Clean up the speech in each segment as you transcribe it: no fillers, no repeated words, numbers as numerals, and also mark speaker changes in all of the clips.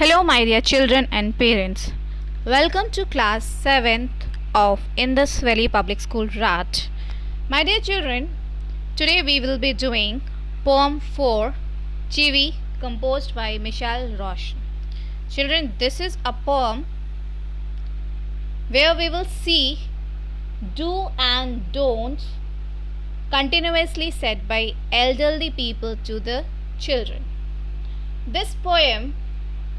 Speaker 1: Hello, my dear children and parents. Welcome to class 7th of Indus Valley Public School, Rat. My dear children, today we will be doing poem 4, Chivi, composed by Michel Rochin. Children, this is a poem where we will see do and don'ts continuously said by elderly people to the children. This poem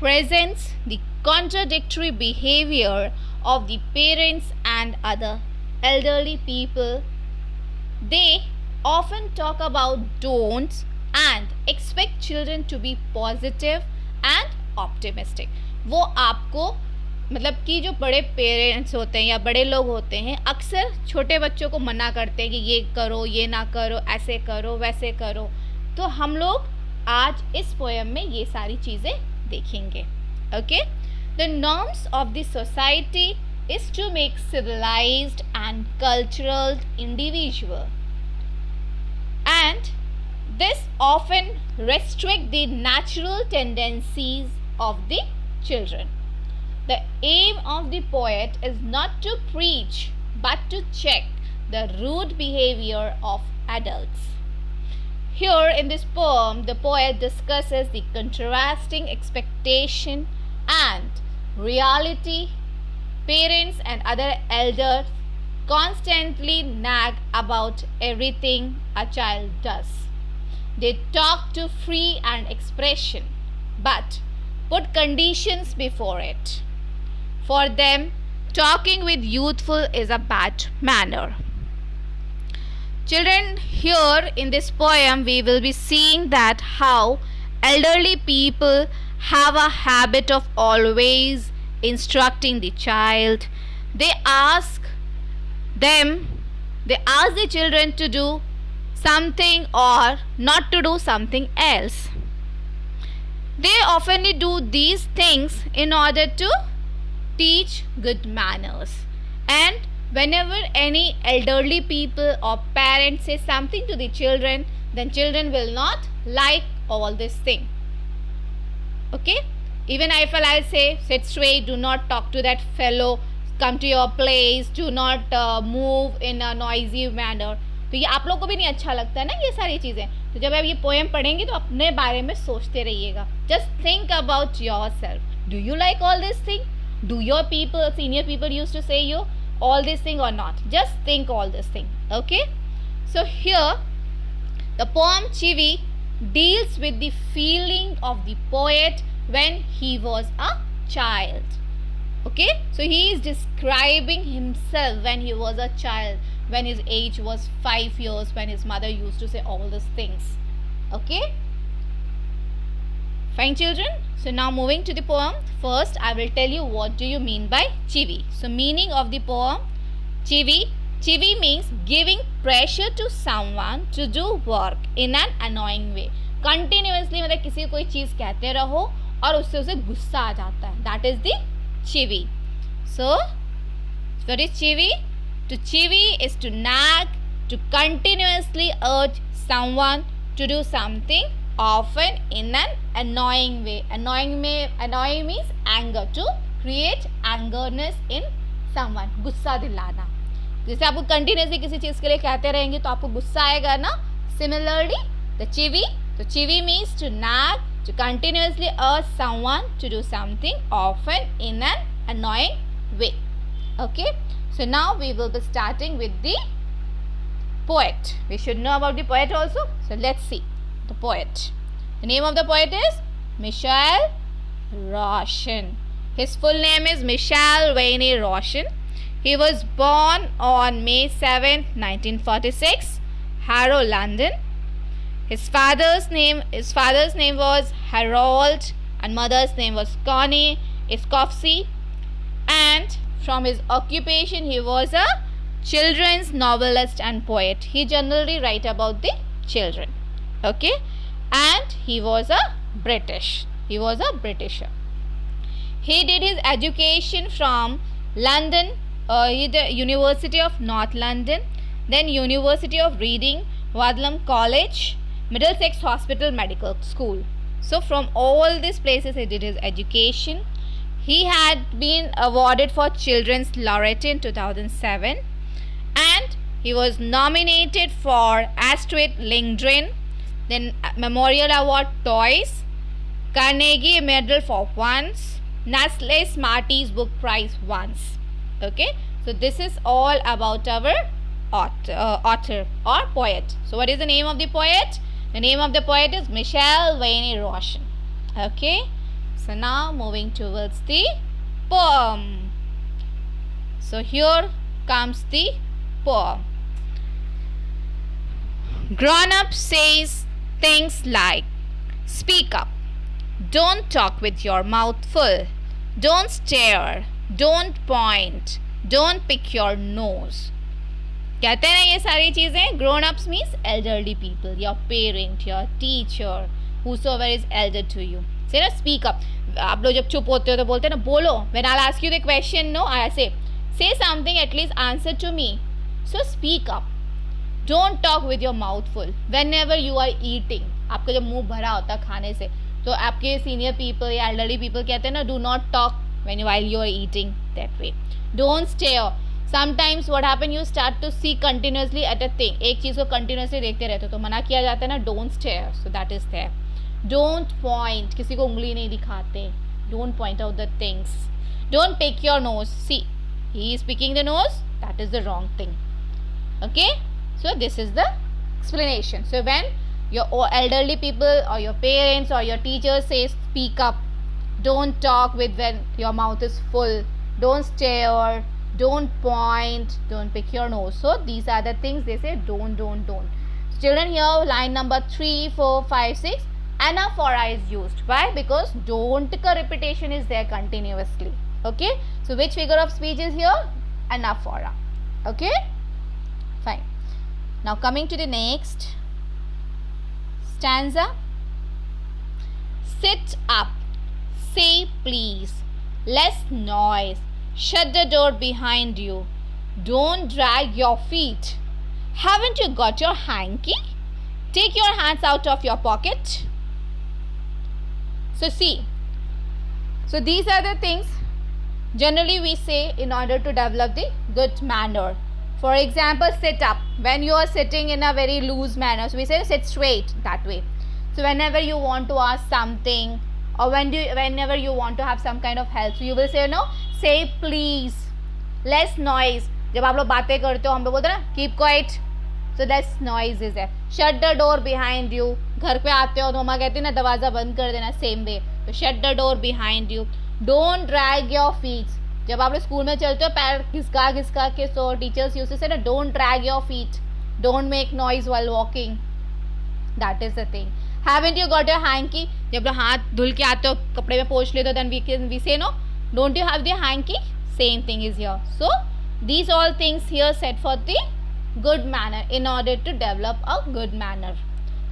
Speaker 1: presents the contradictory behavior of the parents and other elderly people. They often talk about don'ts and expect children to be positive and optimistic. वो आपको मतलब कि जो बड़े parents होते हैं या बड़े लोग होते हैं अक्सर छोटे बच्चों को मना करते हैं कि ये करो, ये ना करो, ऐसे करो, वैसे करो. तो हम लोग आज इस पोएम में ये सारी चीज़ें देखेंगे. Okay, the norms of the society is to make civilized and cultural individual and this often restrict the natural tendencies of the children. The aim of the poet is not to preach but to check the rude behavior of adults. Here in this poem, the poet discusses the contrasting expectation and reality. Parents and other elders constantly nag about everything a child does. They talk to free and expression, but put conditions before it. For them, talking with youthful is a bad manner. Children, here in this poem we will be seeing that how elderly people have a habit of always instructing the child. They ask the children to do something or not to do something else. They often do these things in order to teach good manners. And whenever any elderly people or parents say something to the children, then children will not like all this thing. Okay? Even if I say, sit straight, do not talk to that fellow, come to your place, do not move in a noisy manner. तो ये आप लोग को भी नहीं अच्छा लगता है ना ये सारी चीज़ें. तो जब आप ये पोएम पढ़ेंगे तो अपने बारे में सोचते रहिएगा. Just think about yourself. Do you like all this thing? Do your people, senior people use to say you all this thing or not? Just think all this thing. Okay, so here the poem Chivi deals with the feeling of the poet when he was a child. Okay, so he is describing himself when he was a child, when his age was 5 years, when his mother used to say all these things. Okay, fine children. So now moving to the poem, first I will tell you what do you mean by Chivi. So meaning of the poem, Chivi means giving pressure to someone to do work in an annoying way. Continuously मतलब किसी कोई चीज़ कहते रहो और उससे उसे गुस्सा आ जाता है. That is the Chivi. So what is Chivi? To Chivi is to nag, to continuously urge someone to do something, often in an annoying way. Annoying means anger. To create angerness in someone. गुस्सा दिलाना. जैसे आपको continuously किसी चीज़ के लिए कहते रहेंगे तो आपको गुस्सा आएगा ना. Similarly, the Chivi means to nag, to continuously urge someone to do something, often in an annoying way. Okay, so now we will be starting with the poet. We should know about the poet also. So let's see the poet. The name of the poet is Michel Rochin. His full name is Michel Wayne Rochin. He was born on May 7, 1946, Harrow, London. His father's name was Harold and mother's name was Connie Escofsey. And from his occupation, he was a children's novelist and poet. He generally write about the children. Okay, and he was a Britisher. He did his education from London, the University of North London, then University of Reading, Wadham College, Middlesex Hospital Medical School. So from all these places he did his education. He had been awarded for Children's Laureate in 2007, and he was nominated for Astrid Lindgren, then Memorial Award twice, Carnegie Medal for once, Nestle Smarties Book Prize once. Okay, so this is all about our author or poet. So what is the name of the poet? The name of the poet is Michel Vanny-Roshan. Okay, so now moving towards the poem. So here comes the poem. Grown up says things like, speak up, don't talk with your mouth full, don't stare, don't point, don't pick your nose. कहते हैं ना ये सारी चीज़ें. Grown ups means elderly people, your parent, your teacher, whosoever is elder to you. Say ना, speak up. आप लोग जब चुप होते हो तो बोलते हैं ना, बोलो. When I'll ask you the question, no, I say something, at least answer to me. So speak up. Don't talk with your mouth full. Whenever you are eating, आपका जब मुंह भरा होता है खाने से, तो आपके सीनियर पीपल या एल्डरली पीपल कहते हैं ना, do not talk while you are eating that way. Don't stare. Sometimes what happen, you start to see continuously at a thing. एक चीज़ को continuously देखते रहते हो तो मना किया जाता है ना, don't stare. So that is there. Don't point. किसी को उंगली नहीं दिखाते. Don't point out the things. Don't pick your nose. See, he is picking the nose. That is the wrong thing. Okay. So this is the explanation. So when your elderly people or your parents or your teachers say speak up, don't talk with when your mouth is full, don't stare, don't point, don't pick your nose. So these are the things they say, don't. So children, here line number 3, 4, 5, 6, anaphora is used. Why? Because don't ka repetition is there continuously. Okay, so which figure of speech is here? Anaphora. Okay, fine. Now coming to the next stanza. Sit up, say please, less noise, shut the door behind you, don't drag your feet. Haven't you got your hanky? Take your hands out of your pocket. So see, so these are the things generally we say in order to develop the good manner. For example, sit up. When you are sitting in a very loose manner, so we say sit straight, that way. So whenever you want to ask something, or whenever you want to have some kind of help, so you will say no, say please, less noise. जब आप लोग बातें करते हो हम लोग बोलते हैं ना keep quiet, so less noise is there. Shut the door behind you. घर पे आते हो तो मम्मा कहती है ना दरवाज़ा बंद कर देना, same way. तो shut the door behind you. Don't drag your feet. जब आप लोग स्कूल में चलते हो पैर घिसका के, so teachers used to say ना don't drag your feet, don't make noise while walking. That is the thing. Haven't you got your hanky? जब लोग हाथ धुल के आते हो कपड़े में पोंछ लेते हो, then we say no, don't you have the hanky? Same thing is here. So these all things here said for the good manner, in order to develop a good manner.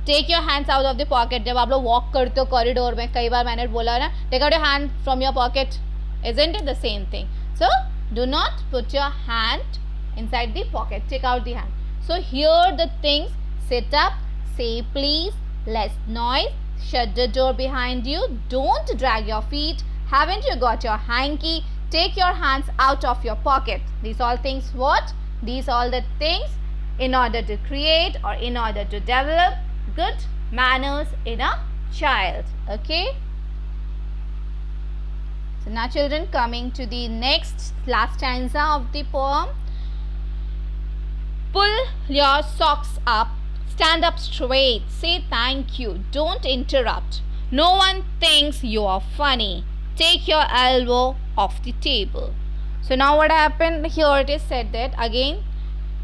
Speaker 1: Take your hands out of the pocket. जब आप लोग walk करते हो corridor में, कई बार मैंने बोला ना, take out your hand from your pocket. Isn't it the same thing? So do not put your hand inside the pocket. Take out the hand. So here the things: sit up, say please, less noise, shut the door behind you, don't drag your feet, haven't you got your hanky, take your hands out of your pocket. These all things what? These all the things in order to create or in order to develop good manners in a child. Okay. So now children, coming to the next last stanza of the poem. Pull your socks up, stand up straight, say thank you, don't interrupt. No one thinks you are funny. Take your elbow off the table. So now what happened here, it is said that again,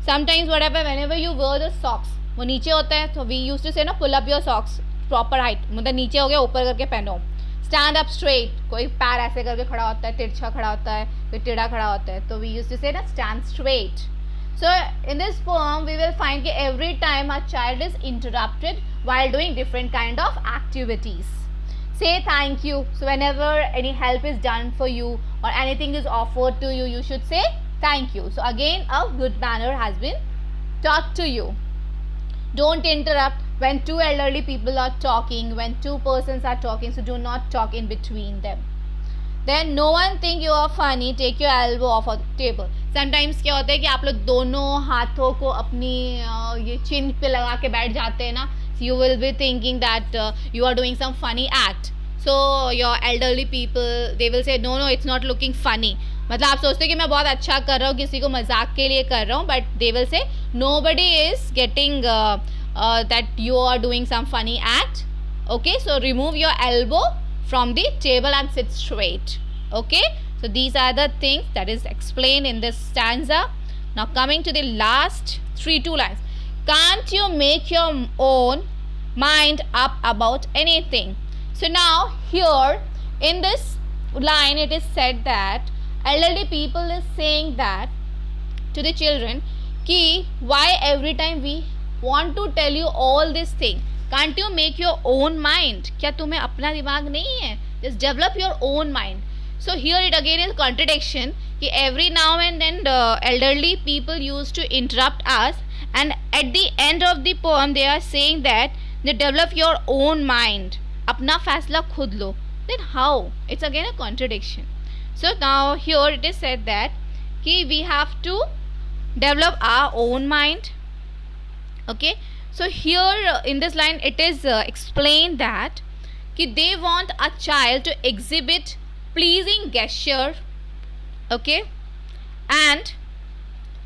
Speaker 1: sometimes whatever, whenever you wear the socks, वो नीचे होता है, so we used to say ना pull up your socks, proper height, मतलब नीचे हो गया ऊपर करके पहनो. Stand up straight, कोई पैर ऐसे करके खड़ा होता है, तिरछा खड़ा होता है, कोई टेढ़ा खड़ा होता है, तो we used to say ना stand straight. So in this poem we will find that every time a child is interrupted while doing different kind of activities. Say thank you. So whenever any help is done for you or anything is offered to you, you should say thank you. So again a good manner has been taught to you. Don't interrupt. when two elderly people are talking, when two persons are talking, so do not talk in between them. Then no one think you are funny, take your elbow off of the table. Sometimes क्या होता है कि आप लोग दोनों हाथों को अपनी ये चिन पे लगा के बैठ जाते हैं ना, you will be thinking that you are doing some funny act. So your elderly people, they will say no, it's not looking funny. मतलब आप सोचते हो कि मैं बहुत अच्छा कर रहा हूँ, किसी को मजाक के लिए कर रहा हूँ, but they will say nobody is getting that you are doing some funny act. Okay, so remove your elbow from the table and sit straight. Okay, so these are the things that is explained in this stanza. Now coming to the last two lines. Can't you make your own mind up about anything? So now here in this line it is said that elderly people is saying that to the children ki why every time we want to tell you all this thing. Can't you make your own mind? क्या तुम्हें अपना दिमाग नहीं है? Just develop your own mind. So here it again is contradiction कि every now and then the elderly people used to interrupt us, and at the end of the poem they are saying that they develop your own mind. अपना फैसला खुद लो. Then how? It's again a contradiction. So now here it is said that कि we have to develop our own mind. Okay. So here in this line it is explained that कि they want a child to exhibit pleasing gesture, okay, and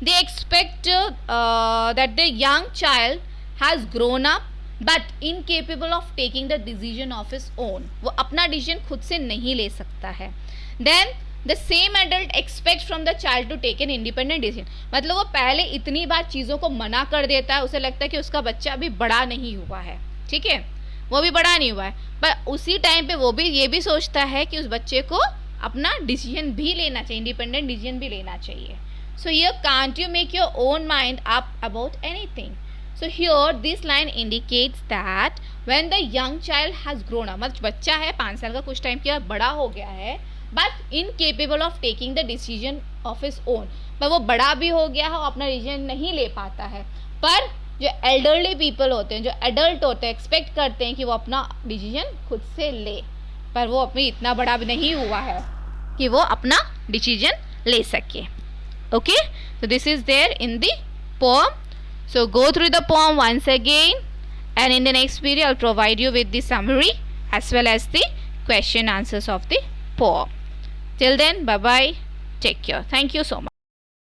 Speaker 1: they expect that the young child has grown up but incapable of taking the decision of his own. वो अपना decision खुद से नहीं ले सकता है. Then the same adult expects from the child to take an independent decision. मतलब वो पहले इतनी बार चीज़ों को मना कर देता है, उसे लगता है कि उसका बच्चा अभी बड़ा नहीं हुआ है. ठीक है, वो भी बड़ा नहीं हुआ है, पर उसी टाइम पे वो भी ये भी सोचता है कि उस बच्चे को अपना डिसीजन भी लेना चाहिए, इंडिपेंडेंट डिसीजन भी लेना चाहिए. So here can't you make your own mind up about anything. So here this line indicates that when the young child has grown up, मतलब बच्चा है 5 साल का, कुछ टाइम के बाद बड़ा हो गया है, but incapable of taking the decision of his own, पर वो बड़ा भी हो गया है और अपना डिसीजन नहीं ले पाता है. पर जो एल्डरली पीपल होते हैं, जो एडल्ट होते हैं, एक्सपेक्ट करते हैं कि वो अपना डिसीजन खुद से ले, पर वो अपनी इतना बड़ा भी नहीं हुआ है कि वो अपना डिसीजन ले सके. Okay, so this is there in the poem. So go through the poem once again, and in the next video I'll provide you with the summary as well as the question answers of the poem. Till then, bye bye, take care. Thank you so much.